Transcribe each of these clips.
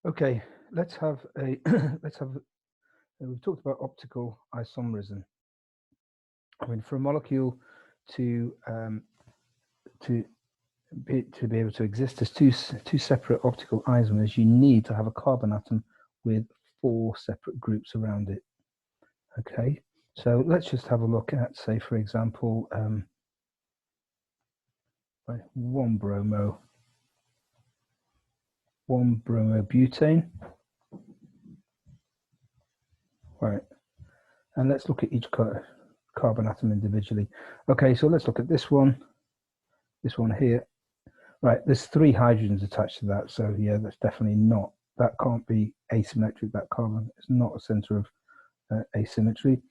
Okay, let's have a we've talked about optical isomerism. I mean, for a molecule to be able to exist as two separate optical isomers, you need to have a carbon atom with 4 separate groups around it. Okay, so let's just have a look at, say, for example, 1-bromobutane. Right, and let's look at each carbon atom individually. Okay, so let's look at this one here. Right, there's 3 hydrogens attached to that, so yeah, that's definitely not, that can't be asymmetric. That carbon is not a center of asymmetry.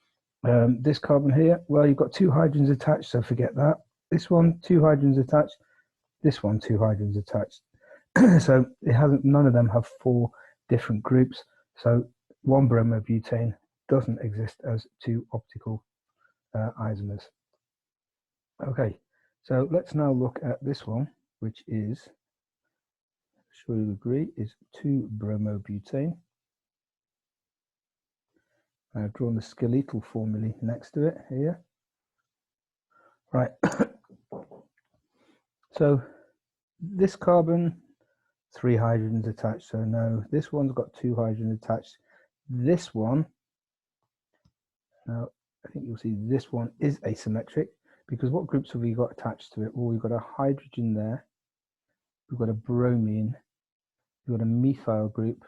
This carbon here, well, you've got 2 hydrogens attached, so forget that. This one, 2 hydrogens attached. This one, 2 hydrogens attached. So it hasn't, none of them have 4 different groups. So 1-bromobutane doesn't exist as 2 optical isomers. Okay, so let's now look at this one, which is, I'm sure you agree, is 2-bromobutane. I've drawn the skeletal formulae next to it here. Right. So this carbon, 3 hydrogens attached, so no. This one's got 2 hydrogens attached. This one, now I think you'll see this one is asymmetric, because what groups have we got attached to it? Well, we've got a hydrogen there, we've got a bromine, we've got a methyl group,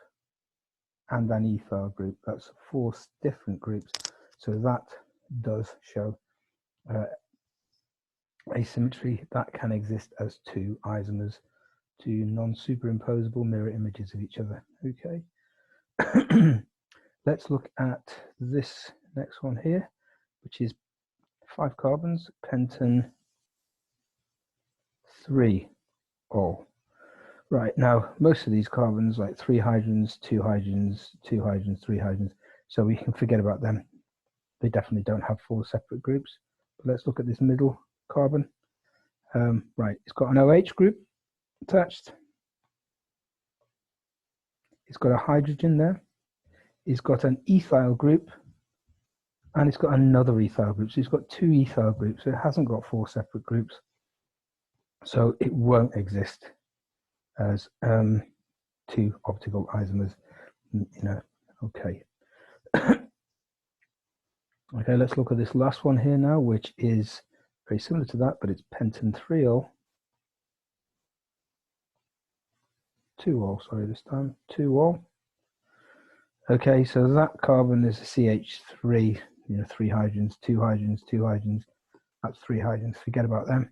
and an ethyl group. That's 4 different groups. So that does show asymmetry. That can exist as 2 isomers, 2 non-superimposable mirror images of each other. Okay. Let's look at this next one here, which is 5 carbons, pentan 3-ol. Right, now most of these carbons, like 3 hydrogens, 2 hydrogens, 2 hydrogens, 3 hydrogens, so we can forget about them. They definitely don't have 4 separate groups. But let's look at this middle carbon. Right, it's got an OH group attached. It's got a hydrogen there. It's got an ethyl group, and it's got another ethyl group. So it's got 2 ethyl groups. So it hasn't got 4 separate groups. So it won't exist as 2 optical isomers. Okay. Okay, let's look at this last one here now, which is very similar to that, but it's pentan 3-ol. 2-ol, sorry, this time, 2-ol. Okay, so that carbon is a CH3, 3 hydrogens, 2 hydrogens, 2 hydrogens. That's 3 hydrogens, forget about them.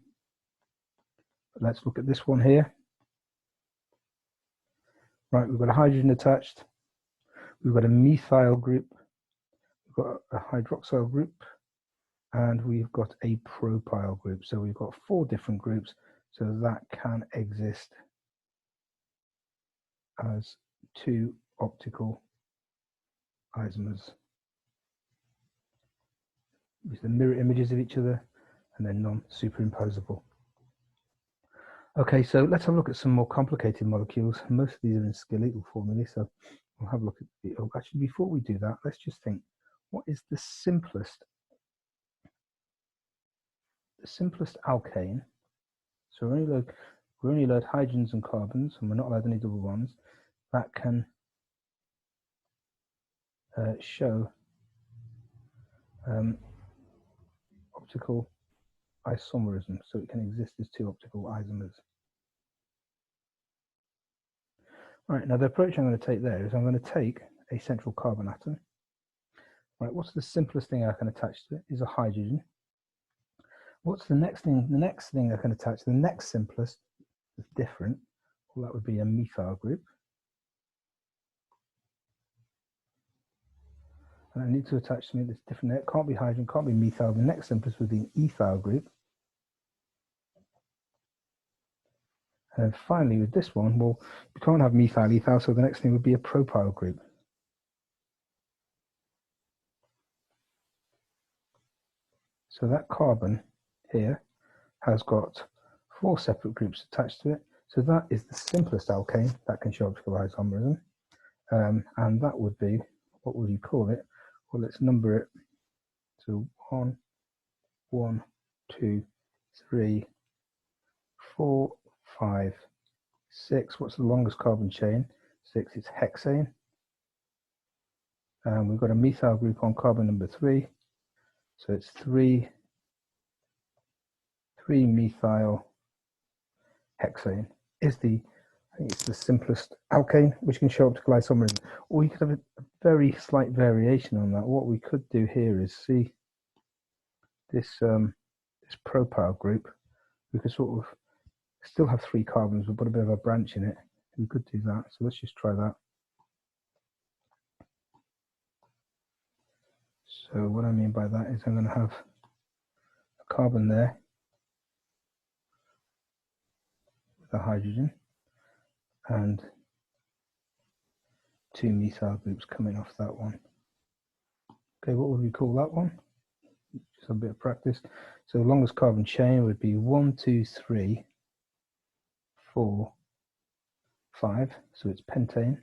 But let's look at this one here. Right, we've got a hydrogen attached. We've got a methyl group. We've got a hydroxyl group. And we've got a propyl group. So we've got 4 different groups. So that can exist as 2 optical isomers. With the mirror images of each other and they're non-superimposable. Okay, so let's have a look at some more complicated molecules. Most of these are in skeletal formulae, so we'll have a look at the, actually before we do that, let's just think, what is the simplest alkane? So we're only allowed hydrogens and carbons, and we're not allowed any double bonds, that can show optical isomerism, so it can exist as 2 optical isomers. Right, now the approach I'm going to take there is I'm going to take a central carbon atom. Right, what's the simplest thing I can attach to it is a hydrogen. What's the next thing? The next thing I can attach, the next simplest is different. Well, that would be a methyl group. And I need to attach something that's different. It can't be hydrogen, can't be methyl. The next simplest would be an ethyl group. And finally, with this one, well, you can't have methyl ethyl, so the next thing would be a propyl group. So that carbon here has got 4 separate groups attached to it. So that is the simplest alkane that can show optical isomerism. And that would be, what would you call it? Well, let's number it. So 1, 1, 2, 3, 4, 5, 6. What's the longest carbon chain? 6. It's hexane. And we've got a methyl group on carbon number 3. So it's 3 methyl hexane is the, I think it's the simplest alkane, which can show optical isomerism. Or you could have a very slight variation on that. What we could do here is see this this propyl group. We could sort of still have 3 carbons, but put a bit of a branch in it. We could do that. So let's just try that. So what I mean by that is I'm going to have a carbon there with a hydrogen and 2 methyl groups coming off that one. Okay, what would we call that one? Just a bit of practice. So the longest carbon chain would be 1, 2, 3, 4, 5. So it's pentane.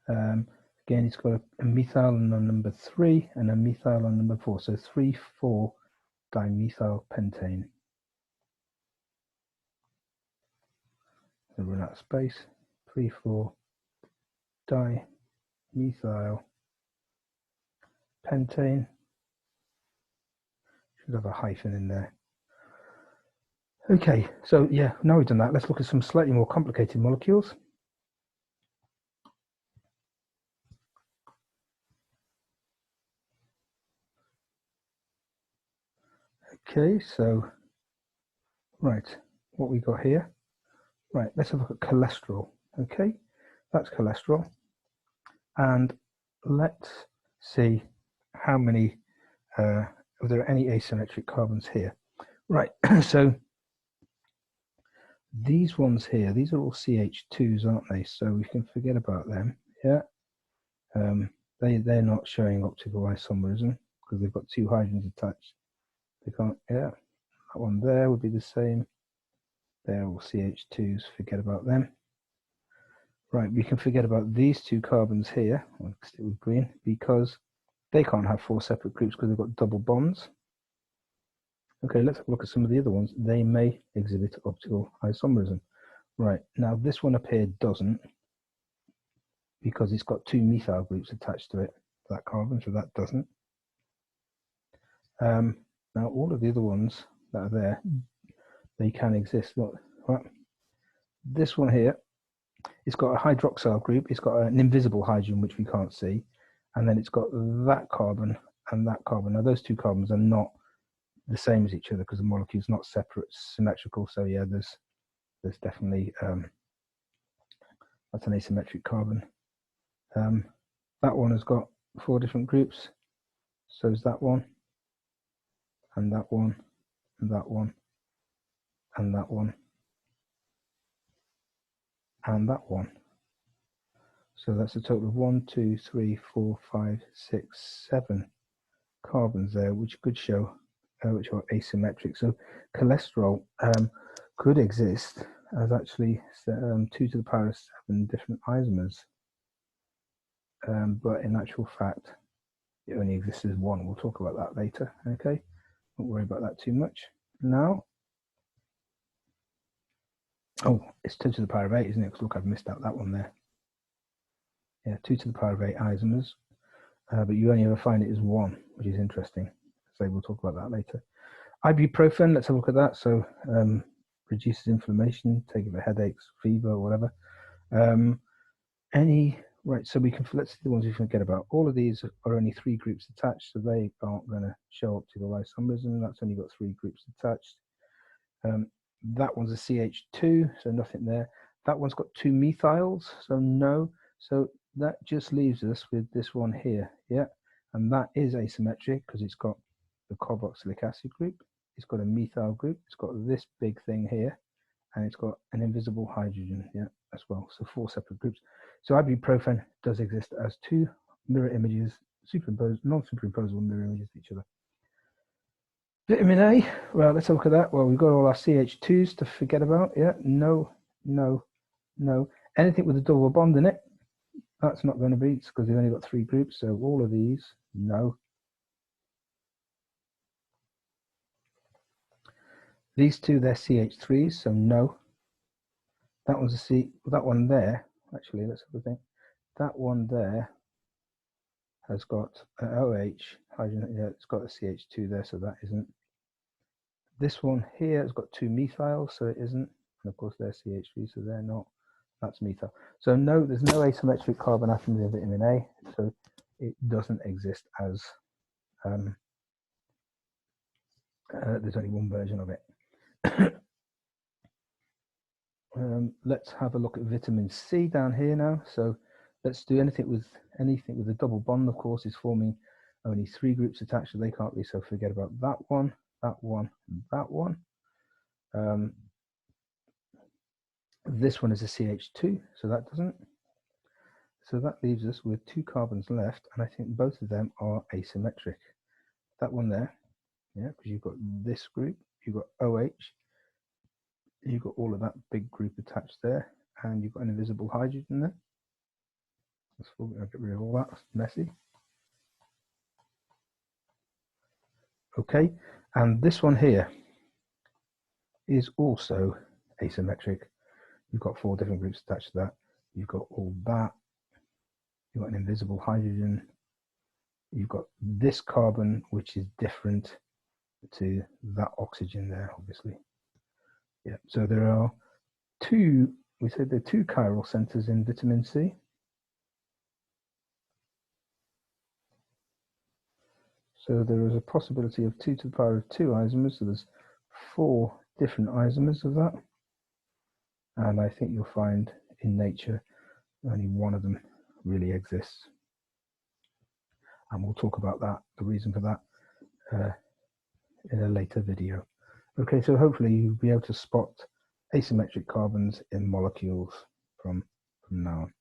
Again, it's got a methyl on number 3 and a methyl on number 4. So 3, 4 dimethyl pentane. Run out of space. 3, 4 dimethyl pentane. Should have a hyphen in there. Okay, so yeah, now we've done that, let's look at some slightly more complicated molecules. Okay, so right, what we got here. Right, let's have a look at cholesterol. Okay, that's cholesterol. And let's see how many, are there any asymmetric carbons here? Right, so these ones here, these are all CH2s, aren't they? So we can forget about them, yeah. They're not showing optical isomerism because they've got 2 hydrogens attached. They can't, yeah. That one there would be the same. They're all CH2s, forget about them. Right, we can forget about these 2 carbons here, I'll stick with green, because they can't have 4 separate groups because they've got double bonds. Okay, let's have a look at some of the other ones. They may exhibit optical isomerism. Right, now this one up here doesn't, because it's got 2 methyl groups attached to it, that carbon, so that doesn't. Now all of the other ones that are there, they can exist. Look, right. This one here, it's got a hydroxyl group, it's got an invisible hydrogen which we can't see, and then it's got that carbon and that carbon. Now those 2 carbons are not the same as each other because the molecule's not separate, symmetrical. So yeah, there's definitely that's an asymmetric carbon. That one has got 4 different groups. So is that one, and that one, and that one, and that one, and that one. So that's a total of 1, 2, 3, 4, 5, 6, 7 carbons there, which could show which are asymmetric. So cholesterol could exist as actually 2 to the power of 7 different isomers, but in actual fact it only exists as 1. We'll talk about that later. Okay, don't worry about that too much now. Oh, it's 2 to the power of 8, isn't it? Because look, I've missed out that one there. Yeah, 2 to the power of 8 isomers, but you only ever find it as 1, which is interesting. So we'll talk about that later. Ibuprofen, let's have a look at that. So reduces inflammation, take it for headaches, fever, whatever. Right, so we can, let's see the ones we forget about. All of these are only 3 groups attached, so they aren't going to show optical isomerism. That's only got 3 groups attached. That one's a CH2, so nothing there. That one's got 2 methyls, so no. So that just leaves us with this one here, yeah, and that is asymmetric because it's got the carboxylic acid group, it's got a methyl group, it's got this big thing here, and it's got an invisible hydrogen, yeah, as well. So 4 separate groups. So ibuprofen does exist as 2 mirror images, superimposed, non-superimposable mirror images of each other. Vitamin A, well, let's have a look at that. Well, we've got all our CH2s to forget about, yeah, no, no, no. Anything with a double bond in it, that's not going to be, because we've only got 3 groups. So all of these, no. These two, they're CH3s, so no. That one's a C. That one there, actually, let's have a think. That one there has got an OH hydrogen. Yeah, it's got a CH2 there, so that isn't. This one here has got 2 methyls, so it isn't. And of course, they're CH3, so they're not. That's methyl. So no, there's no asymmetric carbon atoms in vitamin A, so it doesn't exist as. There's only one version of it. Let's have a look at vitamin C down here now. So let's do anything with a double bond, of course, is forming only 3 groups attached, so they can't be, so forget about that one, and that one. This one is a CH2, so that doesn't. So that leaves us with 2 carbons left, and I think both of them are asymmetric. That one there, yeah, because you've got this group, you've got OH, you've got all of that big group attached there, and you've got an invisible hydrogen there. I'll get rid of all that, it's messy. Okay, and this one here is also asymmetric. You've got 4 different groups attached to that. You've got all that. You've got an invisible hydrogen. You've got this carbon, which is different to that oxygen there, obviously. Yeah, so there are 2, we said there are 2 chiral centers in vitamin C. So there is a possibility of 2 to the power of 2 isomers, so there's 4 different isomers of that. And I think you'll find in nature only one of them really exists. And we'll talk about that, the reason for that, in a later video. Okay, so hopefully you'll be able to spot asymmetric carbons in molecules from now on.